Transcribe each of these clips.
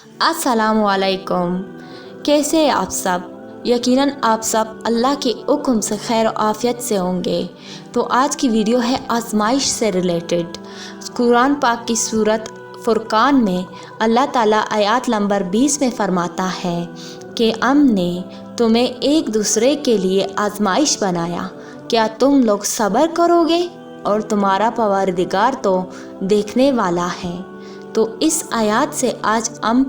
السلام علیکم، کیسے ہیں آپ سب؟ یقیناً آپ سب اللہ کے حکم سے خیر و عافیت سے ہوں گے۔ تو آج کی ویڈیو ہے آزمائش سے ریلیٹڈ۔ قرآن پاک کی سورت فرقان میں اللہ تعالیٰ آیات نمبر 20 میں فرماتا ہے کہ ہم نے تمہیں ایک دوسرے کے لیے آزمائش بنایا، کیا تم لوگ صبر کرو گے؟ اور تمہارا پروردگار تو دیکھنے والا ہے۔ تو اس آیات سے آج ہم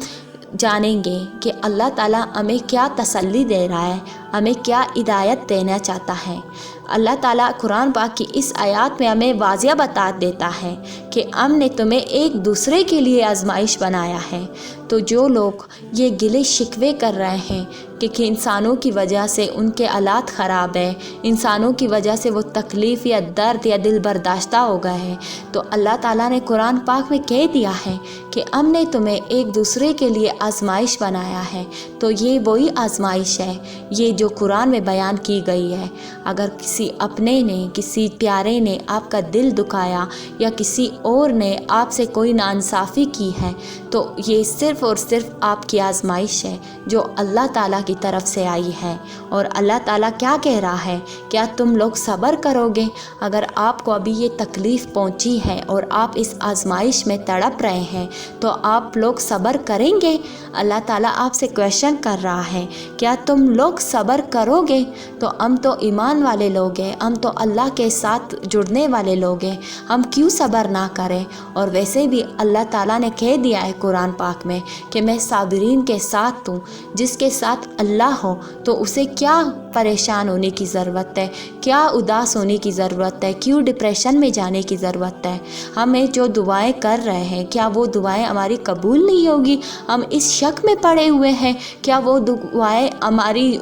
جانیں گے کہ اللہ تعالیٰ ہمیں کیا تسلی دے رہا ہے، ہمیں کیا ہدایت دینا چاہتا ہے۔ اللہ تعالیٰ قرآن پاک کی اس آیات میں ہمیں واضح بتا دیتا ہے کہ ہم نے تمہیں ایک دوسرے کے لیے آزمائش بنایا ہے۔ تو جو لوگ یہ گلے شکوے کر رہے ہیں کہ انسانوں کی وجہ سے ان کے حالات خراب ہیں، انسانوں کی وجہ سے وہ تکلیف یا درد یا دل برداشتہ ہو گئے ہیں، تو اللہ تعالیٰ نے قرآن پاک میں کہہ دیا ہے کہ ہم نے تمہیں ایک دوسرے کے لیے آزمائش بنایا ہے۔ تو یہ وہی آزمائش ہے، یہ جو قرآن میں بیان کی گئی ہے۔ اگر کسی اپنے نے، کسی پیارے نے آپ کا دل دکھایا یا کسی اور نے آپ سے کوئی ناانصافی کی ہے، تو یہ صرف اور صرف آپ کی آزمائش ہے جو اللہ تعالیٰ کی طرف سے آئی ہے۔ اور اللہ تعالیٰ کیا کہہ رہا ہے؟ کیا تم لوگ صبر کرو گے؟ اگر آپ کو ابھی یہ تکلیف پہنچی ہے اور آپ اس آزمائش میں تڑپ رہے ہیں تو آپ لوگ صبر کریں گے؟ اللہ تعالیٰ آپ سے کویشچن کر رہا ہے، کیا تم لوگ صبر کرو گے؟ تو ہم تو ایمان والے لوگ ہیں، ہم تو اللہ کے ساتھ جڑنے والے لوگ ہیں، ہم کیوں صبر نہ کریں؟ اور ویسے بھی اللہ تعالیٰ نے کہہ دیا ہے قرآن پاک میں کہ میں صابرین کے ساتھ ہوں۔ جس کے ساتھ اللہ ہو تو اسے کیا پریشان ہونے کی ضرورت ہے، کیا اداس ہونے کی ضرورت ہے، کیوں ڈپریشن میں جانے کی ضرورت ہے؟ ہمیں جو دعائیں کر رہے ہیں کیا وہ دعائیں ہماری قبول نہیں ہوگی؟ ہم اس شک میں پڑے ہوئے ہیں کیا وہ دعائیں ہماری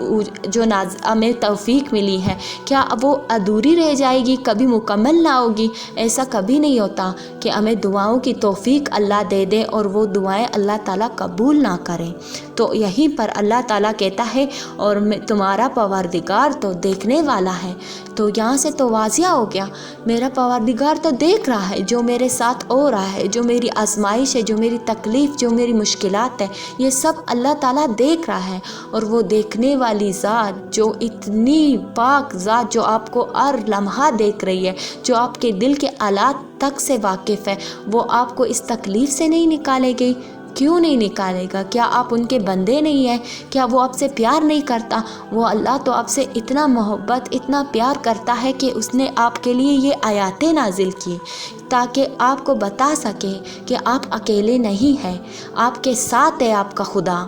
جو ہمیں توفیق ملی ہے کیا وہ ادھوری رہ جائے گی، کبھی مکمل نہ ہوگی؟ ایسا کبھی نہیں ہوتا کہ ہمیں دعاؤں کی توفیق اللہ دے دے اور وہ دعائیں اللہ تعالیٰ قبول نہ کریں۔ تو یہیں پر اللہ تعالیٰ کہتا ہے اور تمہارا پروردگار تو دیکھنے والا ہے۔ تو یہاں سے تو واضح ہو گیا، میرا پروردگار تو دیکھ رہا ہے جو میرے ساتھ ہو رہا ہے، جو میری آزمائش ہے، جو میری تکلیف، جو میری مشکلات ہے، یہ سب اللہ تعالیٰ دیکھ رہا ہے۔ اور وہ دیکھنے والی ذات، جو اتنی پاک ذات، جو آپ کو ہر لمحہ دیکھ رہی ہے، جو آپ کے دل کے حالات تک سے واقف ہے، وہ آپ کو اس تکلیف سے نہیں نکالے گی؟ کیوں نہیں نکالے گا؟ کیا آپ ان کے بندے نہیں ہیں؟ کیا وہ آپ سے پیار نہیں کرتا؟ وہ اللہ تو آپ سے اتنا محبت، اتنا پیار کرتا ہے کہ اس نے آپ کے لیے یہ آیاتیں نازل کی تاکہ آپ کو بتا سکے کہ آپ اکیلے نہیں ہیں، آپ کے ساتھ ہے آپ کا خدا۔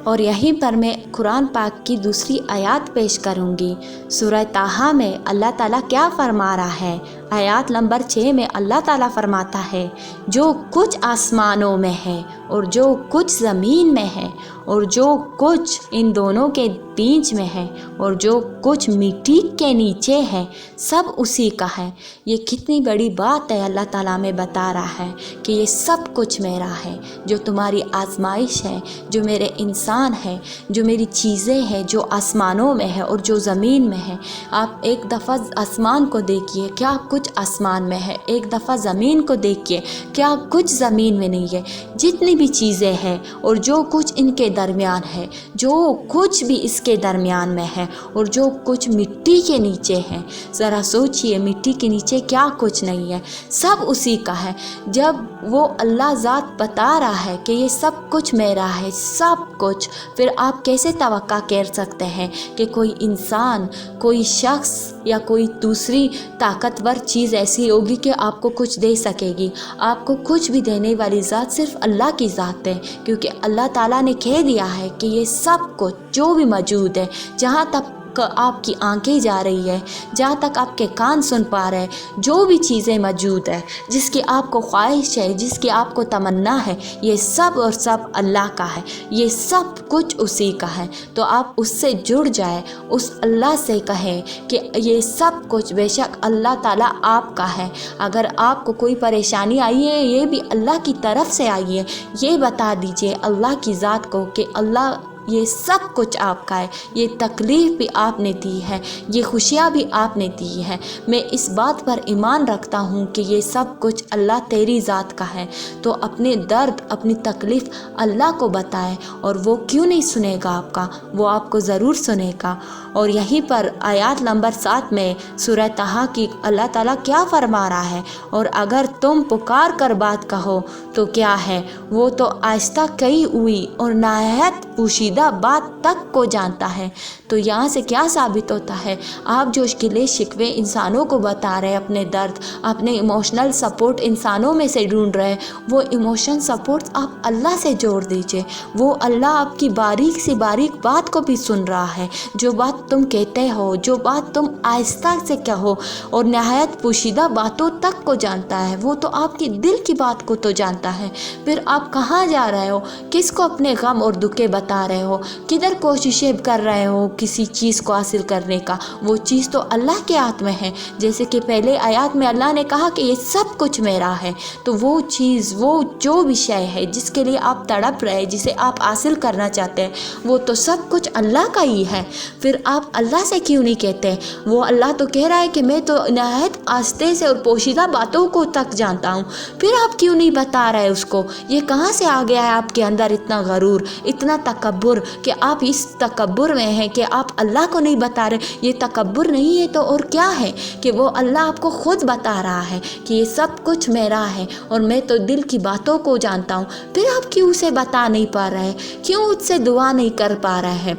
اور یہیں پر میں قرآن پاک کی دوسری آیات پیش کروں گی۔ سورہ طٰہٰ میں اللہ تعالیٰ کیا فرما رہا ہے؟ آیات نمبر 6 میں اللہ تعالیٰ فرماتا ہے، جو کچھ آسمانوں میں ہے اور جو کچھ زمین میں ہے اور جو کچھ ان دونوں کے بیچ میں ہے اور جو کچھ مٹی کے نیچے ہے، سب اسی کا ہے۔ یہ کتنی بڑی بات ہے، اللہ تعالیٰ میں بتا رہا ہے کہ یہ سب کچھ میرا ہے۔ جو تمہاری آزمائش ہے، جو میرے انسان ہے، جو میری چیزیں ہیں، جو آسمانوں میں ہے اور جو زمین میں ہے۔ آپ ایک دفعہ آسمان کو دیکھیے، کیا کچھ آسمان میں ہے؟ ایک دفعہ زمین کو دیکھیے، کیا کچھ زمین میں نہیں ہے؟ جتنی بھی چیزیں ہیں اور جو کچھ ان کے درمیان ہے، جو کچھ بھی اس کے درمیان میں ہے اور جو کچھ مٹی کے نیچے ہے، ذرا سوچئے مٹی کے نیچے کیا کچھ نہیں ہے، سب اسی کا ہے۔ جب وہ اللہ ذات بتا رہا ہے کہ یہ سب کچھ میرا ہے، سب کچھ، پھر آپ کیسے توقع کر سکتے ہیں کہ کوئی انسان، کوئی شخص یا کوئی دوسری طاقتور چیز ایسی ہوگی کہ آپ کو کچھ دے سکے گی؟ آپ کو کچھ بھی دینے والی ذات صرف اللہ کی ذات ہے، کیونکہ اللہ تعالیٰ نے کہہ دیا ہے کہ یہ سب کچھ جو بھی موجود ہے، جہاں تک آپ کی آنکھیں جا رہی ہے، جہاں تک آپ کے کان سن پا رہے ہیں، جو بھی چیزیں موجود ہے، جس کی آپ کو خواہش ہے، جس کی آپ کو تمنا ہے، یہ سب اور سب اللہ کا ہے، یہ سب کچھ اسی کا ہے۔ تو آپ اس سے جڑ جائیں، اس اللہ سے کہیں کہ یہ سب کچھ بے شک اللہ تعالیٰ آپ کا ہے۔ اگر آپ کو کوئی پریشانی آئی ہے، یہ بھی اللہ کی طرف سے آئی ہے، یہ بتا دیجئے اللہ کی ذات کو کہ اللہ یہ سب کچھ آپ کا ہے، یہ تکلیف بھی آپ نے دی ہے، یہ خوشیاں بھی آپ نے دی ہے۔ میں اس بات پر ایمان رکھتا ہوں کہ یہ سب کچھ اللہ تیری ذات کا ہے۔ تو اپنے درد، اپنی تکلیف اللہ کو بتائے، اور وہ کیوں نہیں سنے گا آپ کا، وہ آپ کو ضرور سنے گا۔ اور یہیں پر آیات نمبر 7 میں سورہ طٰہٰ کی اللہ تعالیٰ کیا فرما رہا ہے، اور اگر تم پکار کر بات کہو تو کیا ہے، وہ تو آہستہ کہی ہوئی اور نہایت پوشیدہ بات تک کو جانتا ہے۔ تو یہاں سے کیا ثابت ہوتا ہے، آپ جو گلے شکوے انسانوں کو بتا رہے، اپنے درد، اپنے ایموشنل سپورٹ انسانوں میں سے ڈھونڈ رہے، وہ ایموشن سپورٹ آپ اللہ سے جوڑ دیجئے۔ وہ اللہ آپ کی باریک سی باریک بات کو بھی سن رہا ہے، جو بات تم کہتے ہو، جو بات تم آہستہ سے کہو، اور نہایت پوشیدہ باتوں تک کو جانتا ہے۔ وہ تو آپ کی دل کی بات کو تو جانتا ہے۔ پھر آپ کہاں جا رہے ہو، کس کو اپنے غم اور دکھے بتا رہے ہو، کدھر کوششیں کر رہے ہو کسی چیز کو حاصل کرنے کا، وہ چیز تو اللہ کے ہاتھ میں ہے۔ جیسے کہ پہلے آیات میں اللہ نے کہا کہ یہ سب کچھ میرا ہے، تو وہ چیز، وہ جو بھی شے ہے جس کے لیے آپ تڑپ رہے، جسے آپ حاصل کرنا چاہتے ہیں، وہ تو سب کچھ اللہ کا ہی ہے۔ پھر آپ اللہ سے کیوں نہیں کہتے؟ وہ اللہ تو کہہ رہا ہے کہ میں تو نہایت آہستہ سے اور پوشیدہ باتوں کو تک جانتا ہوں، پھر آپ کیوں نہیں بتا رہے اس کو؟ یہ کہاں سے آ گیا ہے آپ کے اندر اتنا غرور، اتنا تکبر، کہ آپ اس تکبر میں ہیں کہ آپ اللہ کو نہیں بتا رہے؟ یہ تکبر نہیں ہے تو اور کیا ہے، کہ وہ اللہ آپ کو خود بتا رہا ہے کہ یہ سب کچھ میرا ہے، اور میں تو دل کی باتوں کو جانتا ہوں۔ پھر آپ کیوں اسے بتا نہیں پا رہے، کیوں اس سے دعا نہیں کر پا رہے ہیں؟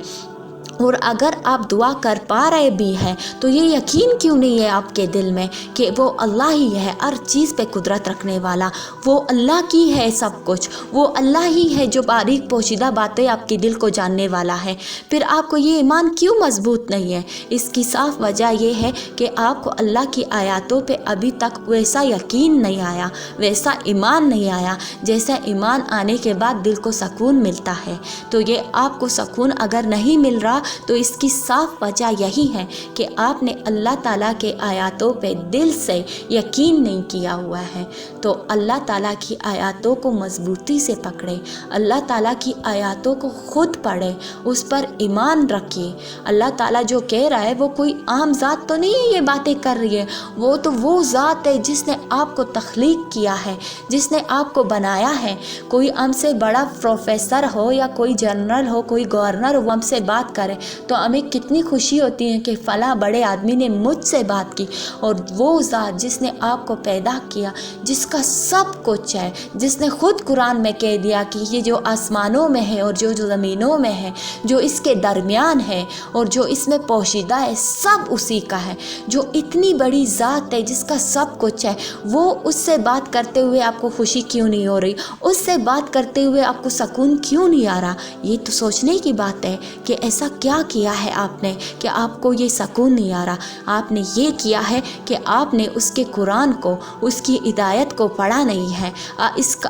اور اگر آپ دعا کر پا رہے بھی ہیں تو یہ یقین کیوں نہیں ہے آپ کے دل میں کہ وہ اللہ ہی ہے، ہر چیز پہ قدرت رکھنے والا، وہ اللہ کی ہے سب کچھ، وہ اللہ ہی ہے جو باریک پوشیدہ باتیں آپ کے دل کو جاننے والا ہے؟ پھر آپ کو یہ ایمان کیوں مضبوط نہیں ہے؟ اس کی صاف وجہ یہ ہے کہ آپ کو اللہ کی آیاتوں پہ ابھی تک ویسا یقین نہیں آیا، ویسا ایمان نہیں آیا جیسا ایمان آنے کے بعد دل کو سکون ملتا ہے۔ تو یہ آپ کو سکون اگر نہیں مل رہا تو اس کی صاف وجہ یہی ہے کہ آپ نے اللہ تعالیٰ کے آیاتوں پہ دل سے یقین نہیں کیا ہوا ہے۔ تو اللہ تعالیٰ کی آیاتوں کو مضبوطی سے پکڑے، اللہ تعالیٰ کی آیاتوں کو خود پڑھے، اس پر ایمان رکھیے۔ اللہ تعالیٰ جو کہہ رہا ہے وہ کوئی عام ذات تو نہیں ہے یہ باتیں کر رہی ہے، وہ تو وہ ذات ہے جس نے آپ کو تخلیق کیا ہے، جس نے آپ کو بنایا ہے۔ کوئی ہم سے بڑا پروفیسر ہو یا کوئی جنرل ہو، کوئی گورنر ہو، وہ ہم سے بات کرے تو ہمیں کتنی خوشی ہوتی ہے کہ فلاں بڑے آدمی نے مجھ سے بات کی۔ اور وہ ذات جس نے آپ کو پیدا کیا، جس کا سب کچھ ہے، جس نے خود قرآن میں کہہ دیا کہ یہ جو آسمانوں میں ہے اور جو زمینوں میں ہے، جو اس کے درمیان ہے اور جو اس میں پوشیدہ ہے، سب اسی کا ہے۔ جو اتنی بڑی ذات ہے جس کا سب کچھ ہے، وہ اس سے بات کرتے ہوئے آپ کو خوشی کیوں نہیں ہو رہی؟ اس سے بات کرتے ہوئے آپ کو سکون کیوں نہیں آ رہا؟ یہ تو سوچنے کی بات ہے کہ ایسا کیا کیا ہے آپ نے کہ آپ کو یہ سکون نہیں آ رہا۔ آپ نے یہ کیا ہے کہ آپ نے اس کے قرآن کو، اس کی ہدایت کو پڑھا نہیں ہے۔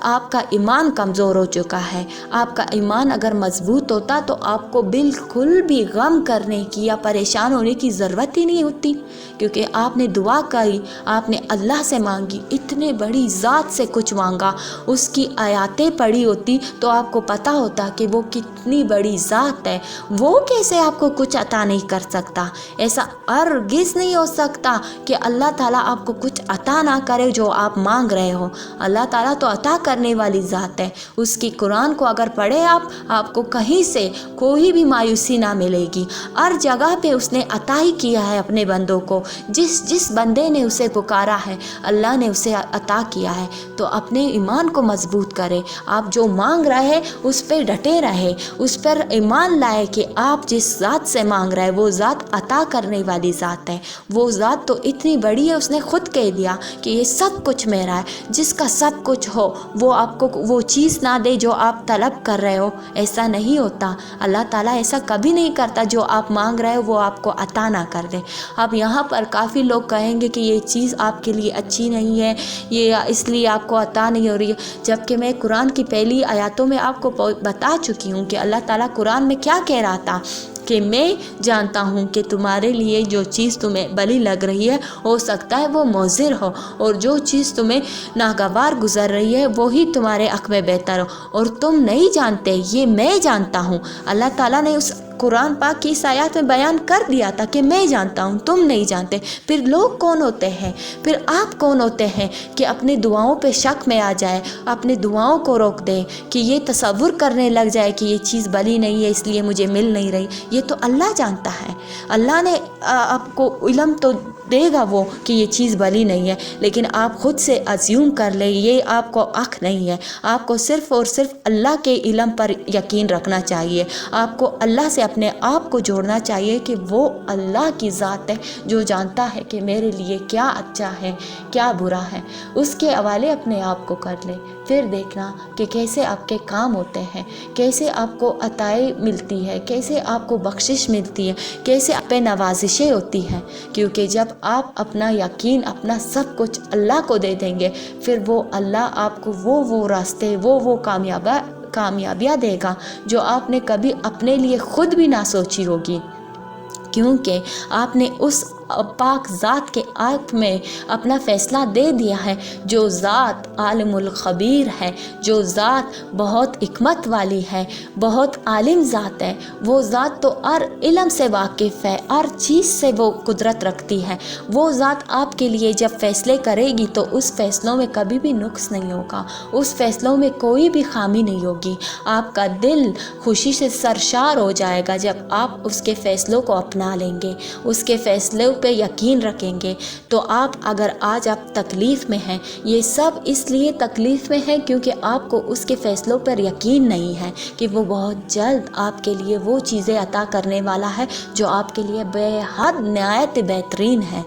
آپ کا ایمان کمزور ہو چکا ہے۔ آپ کا ایمان اگر مضبوط ہوتا تو آپ کو بالکل بھی غم کرنے کی یا پریشان ہونے کی ضرورت ہی نہیں ہوتی، کیونکہ آپ نے دعا کری، آپ نے اللہ سے مانگی، اتنے بڑی ذات سے کچھ مانگا، اس کی آیاتیں پڑھی ہوتی تو آپ کو پتہ ہوتا کہ وہ کتنی بڑی ذات ہے۔ وہ کیسے آپ کو کچھ عطا نہیں کر سکتا؟ ایسا ہرگز نہیں ہو سکتا کہ اللہ تعالیٰ آپ کو کچھ عطا نہ کرے جو آپ مانگ رہے ہو۔ اللہ تعالیٰ تو عطا کرنے والی ذات ہے۔ اس کی قرآن کو اگر پڑھے آپ کو کہیں سے کوئی بھی مایوسی نہ ملے گی۔ ہر جگہ پہ اس نے عطا ہی کیا ہے اپنے بندوں کو، جس بندے نے اسے پکارا ہے اللہ نے اسے عطا کیا ہے۔ تو اپنے ایمان کو مضبوط کرے، آپ جو مانگ رہے ہیں اس پہ ڈٹے رہے، اس پر ایمان لائے کہ آپ جس ذات سے مانگ رہے ہیں وہ ذات عطا کرنے والی ذات ہے۔ وہ ذات تو اتنی بڑی ہے، اس نے خود کہہ دیا کہ یہ سب کچھ میرا ہے۔ جس کا سب کچھ ہو وہ آپ کو وہ چیز نہ دے جو آپ طلب کر رہے ہو، ایسا نہیں ہوتا۔ اللہ تعالیٰ ایسا کبھی نہیں کرتا جو آپ مانگ رہے ہو وہ آپ کو عطا نہ کر دے۔ اب یہاں پر کافی لوگ کہیں گے کہ یہ چیز آپ کے لیے اچھی نہیں ہے، یہ اس لیے آپ کو عطا نہیں ہو رہی ہے، جبکہ میں قرآن کی پہلی آیاتوں میں آپ کو بتا چکی ہوں کہ اللہ تعالیٰ قرآن میں کیا کہہ رہا تھا کہ میں جانتا ہوں کہ تمہارے لیے جو چیز تمہیں بلی لگ رہی ہے ہو سکتا ہے وہ مضر ہو، اور جو چیز تمہیں ناگوار گزر رہی ہے وہی تمہارے حق میں بہتر ہو، اور تم نہیں جانتے، یہ میں جانتا ہوں۔ اللہ تعالیٰ نے اس قرآن پاک کی اس آیات میں بیان کر دیا تھا کہ میں جانتا ہوں، تم نہیں جانتے۔ پھر لوگ کون ہوتے ہیں، پھر آپ کون ہوتے ہیں کہ اپنی دعاؤں پہ شک میں آ جائے، اپنی دعاؤں کو روک دے، کہ یہ تصور کرنے لگ جائے کہ یہ چیز بلی نہیں ہے اس لیے مجھے مل نہیں رہی۔ یہ تو اللہ جانتا ہے، اللہ نے آپ کو علم تو دے گا وہ کہ یہ چیز بلی نہیں ہے، لیکن آپ خود سے ازیوم کر لیں یہ آپ کو حق نہیں ہے۔ آپ کو صرف اور صرف اللہ کے علم پر یقین رکھنا چاہیے، آپ کو اللہ سے اپنے آپ کو جوڑنا چاہیے کہ وہ اللہ کی ذات ہے جو جانتا ہے کہ میرے لیے کیا اچھا ہے کیا برا ہے۔ اس کے حوالے اپنے آپ کو کر لے، پھر دیکھنا کہ کیسے آپ کے کام ہوتے ہیں، کیسے آپ کو عطائیں ملتی ہے، کیسے آپ کو بخشش ملتی ہے، کیسے آپ پہ نوازشیں ہوتی ہیں۔ کیونکہ جب آپ اپنا یقین اپنا سب کچھ اللہ کو دے دیں گے، پھر وہ اللہ آپ کو وہ راستے وہ کامیابیاں دے گا جو آپ نے کبھی اپنے لیے خود بھی نہ سوچی ہوگی، کیونکہ آپ نے اس پاک ذات کے آنکھ میں اپنا فیصلہ دے دیا ہے۔ جو ذات عالم الخبیر ہے، جو ذات بہت حکمت والی ہے، بہت عالم ذات ہے، وہ ذات تو ہر علم سے واقف ہے، ہر چیز سے وہ قدرت رکھتی ہے۔ وہ ذات آپ کے لیے جب فیصلے کرے گی تو اس فیصلوں میں کبھی بھی نقص نہیں ہوگا، اس فیصلوں میں کوئی بھی خامی نہیں ہوگی۔ آپ کا دل خوشی سے سرشار ہو جائے گا جب آپ اس کے فیصلوں کو اپنا لیں گے، اس کے فیصلوں پہ یقین رکھیں گے۔ تو اگر آج آپ تکلیف میں ہیں، یہ سب اس لیے تکلیف میں ہے کیونکہ آپ کو اس کے فیصلوں پر یقین نہیں ہے کہ وہ بہت جلد آپ کے لیے وہ چیزیں عطا کرنے والا ہے جو آپ کے لیے بے حد نہایت بہترین ہے۔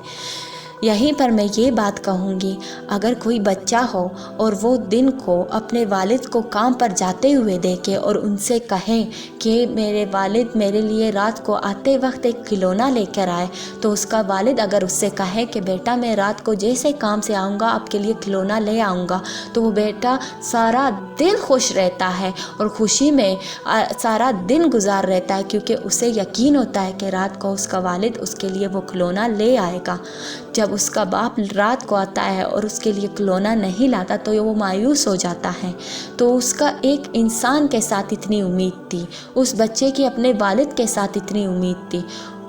یہیں پر میں یہ بات کہوں گی، اگر کوئی بچہ ہو اور وہ دن کو اپنے والد کو کام پر جاتے ہوئے دیکھے اور ان سے کہیں کہ میرے والد میرے لیے رات کو آتے وقت ایک کھلونا لے کر آئے، تو اس کا والد اگر اس سے کہے کہ بیٹا میں رات کو جیسے کام سے آؤں گا آپ کے لیے کھلونا لے آؤں گا، تو وہ بیٹا سارا دن خوش رہتا ہے اور خوشی میں سارا دن گزار رہتا ہے، کیونکہ اسے یقین ہوتا ہے کہ رات کو اس کا والد اس کے لیے وہ کھلونا لے آئے گا۔ جب اس کا باپ رات کو آتا ہے اور اس کے لیے کھلونا نہیں لاتا تو وہ مایوس ہو جاتا ہے۔ تو اس کا ایک انسان کے ساتھ اتنی امید تھی، اس بچے کی اپنے والد کے ساتھ اتنی امید تھی،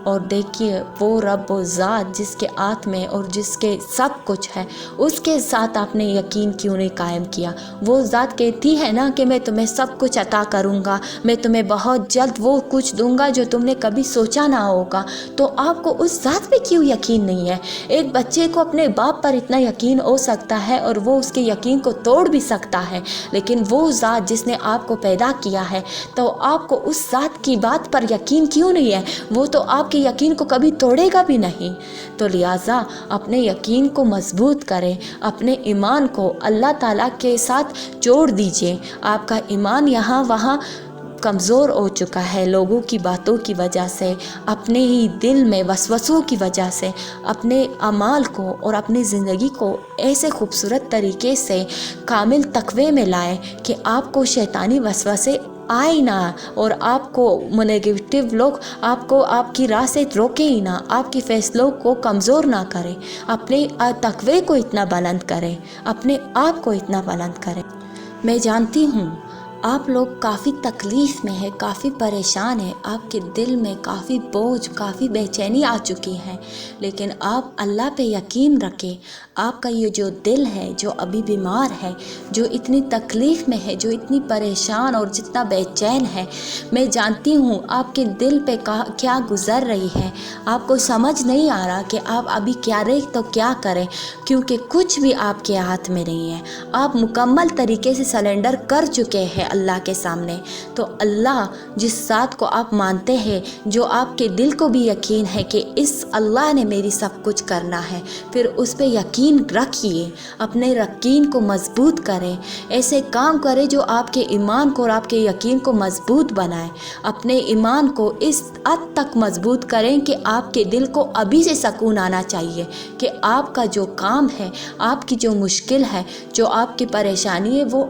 اور دیکھیے وہ رب و ذات جس کے ہاتھ میں اور جس کے سب کچھ ہے، اس کے ساتھ آپ نے یقین کیوں نہیں قائم کیا؟ وہ ذات کہتی ہے نا کہ میں تمہیں سب کچھ عطا کروں گا، میں تمہیں بہت جلد وہ کچھ دوں گا جو تم نے کبھی سوچا نہ ہوگا۔ تو آپ کو اس ذات پہ کیوں یقین نہیں ہے؟ ایک بچے کو اپنے باپ پر اتنا یقین ہو سکتا ہے اور وہ اس کے یقین کو توڑ بھی سکتا ہے، لیکن وہ ذات جس نے آپ کو پیدا کیا ہے، تو آپ کو اس ذات کی بات پر یقین کیوں نہیں ہے؟ وہ تو آپ کے یقین کو کبھی توڑے گا بھی نہیں۔ تو لہٰذا اپنے یقین کو مضبوط کریں، اپنے ایمان کو اللہ تعالیٰ کے ساتھ جوڑ دیجئے۔ آپ کا ایمان یہاں وہاں کمزور ہو چکا ہے لوگوں کی باتوں کی وجہ سے، اپنے ہی دل میں وسوسوں کی وجہ سے۔ اپنے اعمال کو اور اپنی زندگی کو ایسے خوبصورت طریقے سے کامل تقوی میں لائیں کہ آپ کو شیطانی وسوسے آئے نہ، اور آپ کو نیگیٹو لوگ آپ کو آپ کی راہ سے روکے ہی نہ، آپ کی فیصلوں کو کمزور نہ کریں۔ اپنے تقوی کو اتنا بلند کریں، اپنے آپ کو اتنا بلند کریں۔ میں جانتی ہوں آپ لوگ کافی تکلیف میں ہیں، کافی پریشان ہیں، آپ کے دل میں کافی بوجھ، کافی بے چینی آ چکی ہے، لیکن آپ اللہ پہ یقین رکھیں۔ آپ کا یہ جو دل ہے جو ابھی بیمار ہے، جو اتنی تکلیف میں ہے، جو اتنی پریشان اور جتنا بے چین ہے، میں جانتی ہوں آپ کے دل پہ کیا گزر رہی ہے۔ آپ کو سمجھ نہیں آ رہا کہ آپ ابھی کیا رہے تو کیا کریں، کیونکہ کچھ بھی آپ کے ہاتھ میں نہیں ہے۔ آپ مکمل طریقے سے سرنڈر کر چکے ہیں اللہ کے سامنے۔ تو اللہ جس ذات کو آپ مانتے ہیں، جو آپ کے دل کو بھی یقین ہے کہ اس اللہ نے میری سب کچھ کرنا ہے، پھر اس پہ یقین رکھیے، اپنے یقین کو مضبوط کریں، ایسے کام کریں جو آپ کے ایمان کو اور آپ کے یقین کو مضبوط بنائیں۔ اپنے ایمان کو اس حد تک مضبوط کریں کہ آپ کے دل کو ابھی سے سکون آنا چاہیے کہ آپ کا جو کام ہے، آپ کی جو مشکل ہے، جو آپ کی پریشانی ہے، وہ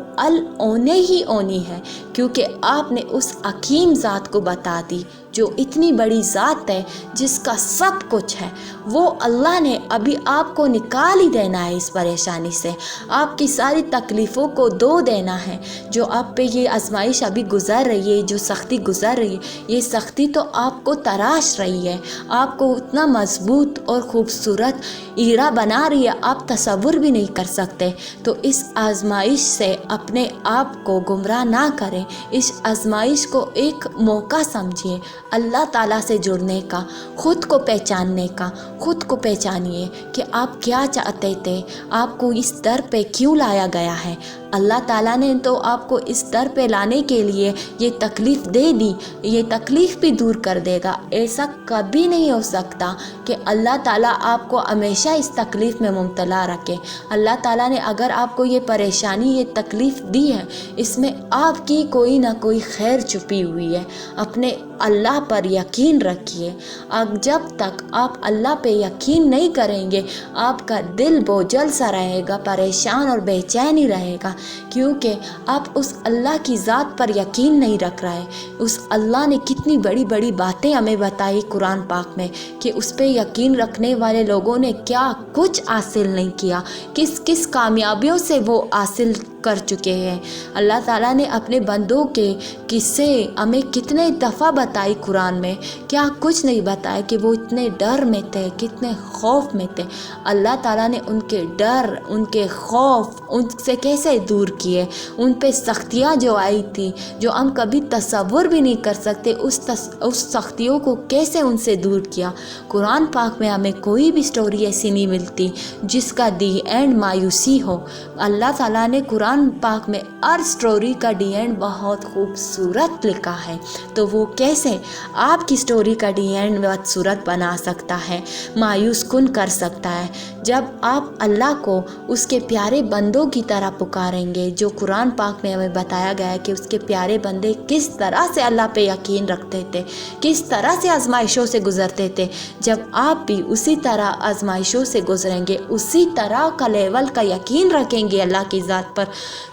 ہونے ہی ہونی ہے، کیونکہ آپ نے اس حکیم ذات کو بتا دی جو اتنی بڑی ذات ہے جس کا سب کچھ ہے، وہ اللہ نے ابھی آپ کو نکال ہی دینا ہے اس پریشانی سے، آپ کی ساری تکلیفوں کو دھو دینا ہے۔ جو آپ پہ یہ آزمائش ابھی گزر رہی ہے، جو سختی گزر رہی ہے، یہ سختی تو آپ کو تراش رہی ہے، آپ کو اتنا مضبوط اور خوبصورت ہیرا بنا رہی ہے، آپ تصور بھی نہیں کر سکتے۔ تو اس آزمائش سے اپنے آپ کو گمراہ نہ کریں، اس آزمائش کو ایک موقع سمجھیے اللہ تعالیٰ سے جڑنے کا، خود کو پہچاننے کا۔ خود کو پہچانیے کہ آپ کیا چاہتے تھے، آپ کو اس در پہ کیوں لایا گیا ہے۔ اللہ تعالیٰ نے تو آپ کو اس در پہ لانے کے لیے یہ تکلیف دے دی، یہ تکلیف بھی دور کر دے گا۔ ایسا کبھی نہیں ہو سکتا کہ اللہ تعالیٰ آپ کو ہمیشہ اس تکلیف میں مبتلا رکھے۔ اللہ تعالیٰ نے اگر آپ کو یہ پریشانی، یہ تکلیف دی ہے، اس میں آپ کی کوئی نہ کوئی خیر چھپی ہوئی ہے۔ اپنے اللہ پر یقین رکھیے۔ اب جب تک آپ اللہ پہ یقین نہیں کریں گے، آپ کا دل بوجھل سا رہے گا، پریشان اور بے چین ہی رہے گا، کیونکہ آپ اس اللہ کی ذات پر یقین نہیں رکھ رہے۔ اس اللہ نے کتنی بڑی بڑی باتیں ہمیں بتائی قرآن پاک میں کہ اس پہ یقین رکھنے والے لوگوں نے کیا کچھ حاصل نہیں کیا، کس کس کامیابیوں سے وہ حاصل کر چکے ہیں۔ اللہ تعالیٰ نے اپنے بندوں کے قصے ہمیں کتنے دفعہ بتائی قرآن میں، کیا کچھ نہیں بتایا کہ وہ اتنے ڈر میں تھے، کتنے خوف میں تھے۔ اللہ تعالیٰ نے ان کے ڈر، ان کے خوف ان سے کیسے دور کیے، ان پہ سختیاں جو آئی تھی جو ہم کبھی تصور بھی نہیں کر سکتے، اس سختیوں کو کیسے ان سے دور کیا۔ قرآن پاک میں ہمیں کوئی بھی سٹوری ایسی نہیں ملتی جس کا دی اینڈ مایوسی ہو۔ اللہ تعالیٰ نے قرآن پاک میں ہر سٹوری کا ڈی اینڈ بہت خوبصورت لکھا ہے، تو وہ کیسے آپ کی سٹوری کا ڈی اینڈ بدصورت بنا سکتا ہے، مایوس کن کر سکتا ہے۔ جب آپ اللہ کو اس کے پیارے بندوں کی طرح پکاریں گے، جو قرآن پاک میں ہمیں بتایا گیا ہے کہ اس کے پیارے بندے کس طرح سے اللہ پہ یقین رکھتے تھے، کس طرح سے آزمائشوں سے گزرتے تھے، جب آپ بھی اسی طرح آزمائشوں سے گزریں گے، اسی طرح کا لیول کا یقین رکھیں گے اللہ کی ذات پر،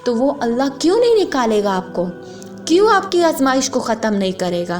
تو وہ اللہ کیوں نہیں نکالے گا آپ کو، کیوں آپ کی آزمائش کو ختم نہیں کرے گا۔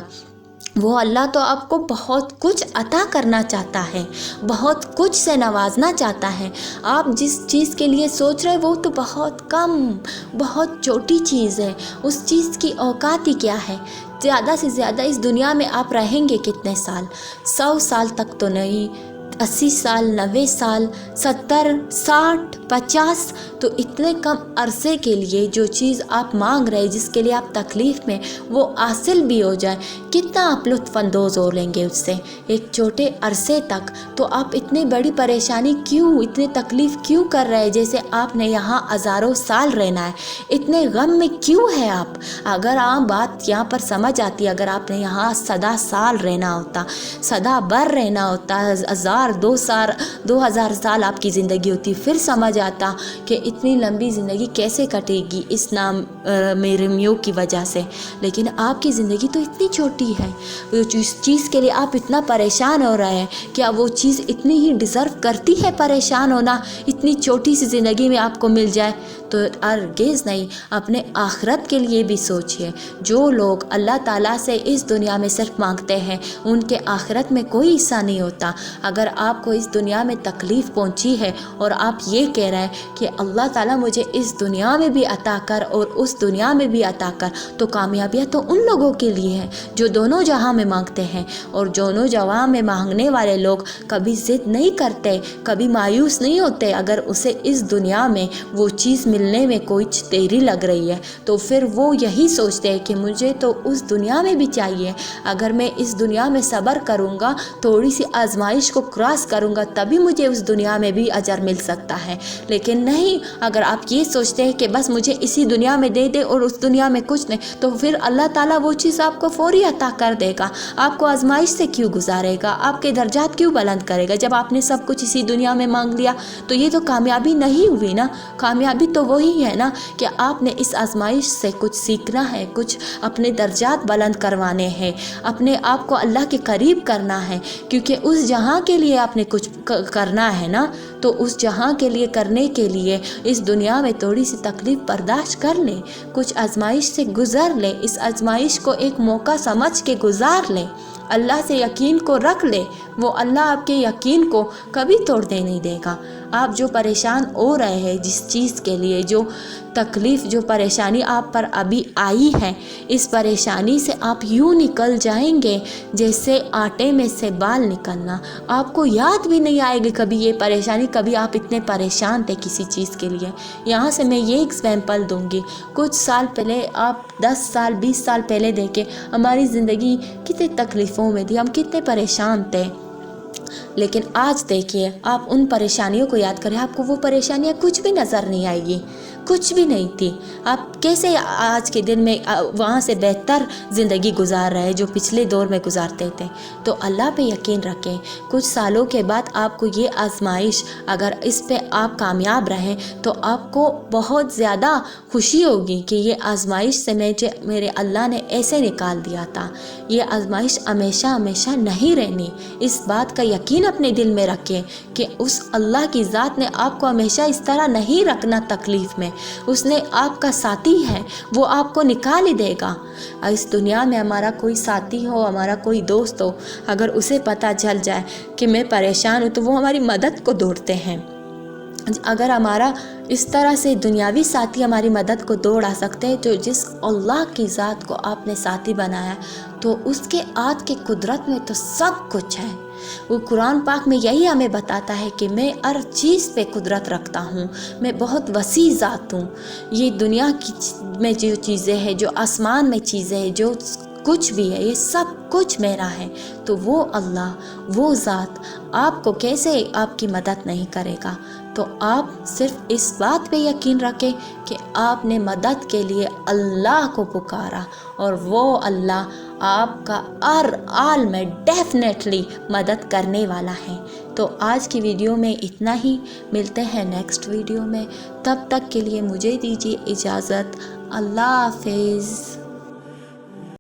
وہ اللہ تو آپ کو بہت کچھ عطا کرنا چاہتا ہے، بہت کچھ سے نوازنا چاہتا ہے۔ آپ جس چیز کے لیے سوچ رہے وہ تو بہت کم، بہت چھوٹی چیز ہے، اس چیز کی اوقات ہی کیا ہے۔ زیادہ سے زیادہ اس دنیا میں آپ رہیں گے کتنے سال؟ 100 سال تک تو نہیں، 80 سال، 90 سال، 70، 60، 50، تو اتنے کم عرصے کے لیے جو چیز آپ مانگ رہے، جس کے لیے آپ تکلیف میں، وہ حاصل بھی ہو جائے، کتنا آپ لطف اندوز ہو لیں گے اس سے ایک چھوٹے عرصے تک۔ تو آپ اتنی بڑی پریشانی کیوں، اتنی تکلیف کیوں کر رہے، جیسے آپ نے یہاں ہزاروں سال رہنا ہے، اتنے غم میں کیوں ہے آپ؟ اگر آپ بات یہاں پر سمجھ آتی، اگر آپ نے یہاں سدا سال رہنا ہوتا، سدا بر رہنا ہوتا، 2000 سال آپ کی زندگی ہوتی، پھر سمجھ آتا کہ اتنی لمبی زندگی کیسے کٹے گی اس نام میرمیوں کی وجہ سے۔ لیکن آپ کی زندگی تو اتنی چھوٹی ہے، جس چیز کے لیے آپ اتنا پریشان ہو رہے ہیں، کیا وہ چیز اتنی ہی ڈیزرو کرتی ہے پریشان ہونا، اتنی چھوٹی سی زندگی میں آپ کو مل جائے؟ تو ہرگز نہیں۔ اپنے آخرت کے لیے بھی سوچئے۔ جو لوگ اللہ تعالیٰ سے اس دنیا میں صرف مانگتے ہیں، ان کے آخرت میں کوئی حصہ نہیں ہوتا۔ اگر آپ کو اس دنیا میں تکلیف پہنچی ہے اور آپ یہ کہہ رہے ہیں کہ اللہ تعالیٰ مجھے اس دنیا میں بھی عطا کر اور اس دنیا میں بھی عطا کر، تو کامیابیاں تو ان لوگوں کے لیے ہیں جو دونوں جہاں میں مانگتے ہیں۔ اور دونوں جہاں میں مانگنے والے لوگ کبھی ضد نہیں کرتے، کبھی مایوس نہیں ہوتے۔ اگر اسے اس دنیا میں وہ چیز ملنے میں کوئی دیری لگ رہی ہے، تو پھر وہ یہی سوچتے ہیں کہ مجھے تو اس دنیا میں بھی چاہیے، اگر میں اس دنیا میں صبر کروں گا، تھوڑی سی آزمائش کو کراس کروں گا، تبھی مجھے اس دنیا میں بھی اجر مل سکتا ہے۔ لیکن نہیں، اگر آپ یہ سوچتے ہیں کہ بس مجھے اسی دنیا میں دے دے اور اس دنیا میں کچھ نہیں، تو پھر اللہ تعالیٰ وہ چیز آپ کو فوری عطا کر دے گا۔ آپ کو آزمائش سے کیوں گزارے گا؟ آپ کے درجات کیوں بلند کرے گا؟ جب آپ نے سب کچھ اسی دنیا میں مانگ لیا، تو یہ تو کامیابی نہیں ہوئی نا۔ کامیابی تو وہی ہے نا کہ آپ نے اس آزمائش سے کچھ سیکھنا ہے، کچھ اپنے درجات بلند کروانے ہیں، اپنے آپ کو اللہ کے قریب کرنا ہے، کیونکہ اس جہاں کے لیے آپ نے کچھ کرنا ہے نا۔ تو اس جہاں کے لیے کرنے کے لیے اس دنیا میں تھوڑی سی تکلیف برداشت کر لیں، کچھ آزمائش سے گزر لیں، اس آزمائش کو ایک موقع سمجھ کے گزار لیں۔ اللہ سے یقین کو رکھ لے، وہ اللہ آپ کے یقین کو کبھی توڑنے نہیں دے گا۔ آپ جو پریشان ہو رہے ہیں جس چیز کے لیے، جو تکلیف، جو پریشانی آپ پر ابھی آئی ہے، اس پریشانی سے آپ یوں نکل جائیں گے جیسے آٹے میں سے بال نکلنا۔ آپ کو یاد بھی نہیں آئے گی کبھی یہ پریشانی، کبھی آپ اتنے پریشان تھے کسی چیز کے لیے۔ یہاں سے میں یہ ایگزامپل دوں گی، کچھ سال پہلے، آپ 10 سال 20 سال پہلے دیکھیں، ہماری زندگی کتنے تکلیفوں میں تھی، ہم کتنے پریشان تھے، لیکن آج دیکھیے، آپ ان پریشانیوں کو یاد کریں، آپ کو وہ پریشانیاں کچھ بھی نظر نہیں آئے گی، کچھ بھی نہیں تھی۔ آپ کیسے آج کے دن میں وہاں سے بہتر زندگی گزار رہے جو پچھلے دور میں گزارتے تھے۔ تو اللہ پہ یقین رکھیں، کچھ سالوں کے بعد آپ کو یہ آزمائش، اگر اس پہ آپ کامیاب رہیں تو آپ کو بہت زیادہ خوشی ہوگی کہ یہ آزمائش سے میرے اللہ نے ایسے نکال دیا تھا۔ یہ آزمائش ہمیشہ ہمیشہ نہیں رہنی، اس بات کا یقین اپنے دل میں رکھیں کہ اس اللہ کی ذات نے آپ کو ہمیشہ اس طرح نہیں رکھنا تکلیف میں، اس نے آپ کا ساتھی ہے، وہ آپ کو نکال ہی دے گا۔ اس دنیا میں ہمارا کوئی ساتھی ہو، ہمارا کوئی دوست ہو، اگر اسے پتہ چل جائے کہ میں پریشان ہوں تو وہ ہماری مدد کو دوڑتے ہیں۔ اگر ہمارا اس طرح سے دنیاوی ساتھی ہماری مدد کو دوڑ آ سکتے ہیں، تو جس اللہ کی ذات کو آپ نے ساتھی بنایا تو اس کے ہاتھ کی قدرت میں تو سب کچھ ہے۔ وہ قرآن پاک میں یہی ہمیں بتاتا ہے کہ میں ہر چیز پہ قدرت رکھتا ہوں، میں بہت وسیع ذات ہوں۔ یہ دنیا میں جو چیزیں ہیں، جو آسمان میں چیزیں ہیں، جو کچھ بھی ہے، یہ سب کچھ میرا ہے۔ تو وہ اللہ، وہ ذات آپ کو کیسے آپ کی مدد نہیں کرے گا؟ تو آپ صرف اس بات پہ یقین رکھیں کہ آپ نے مدد کے لیے اللہ کو پکارا، اور وہ اللہ آپ کا ہر حال میں ڈیفینیٹلی مدد کرنے والا ہے۔ تو آج کی ویڈیو میں اتنا ہی، ملتے ہیں نیکسٹ ویڈیو میں، تب تک کے لیے مجھے دیجیے اجازت۔ اللہ حافظ۔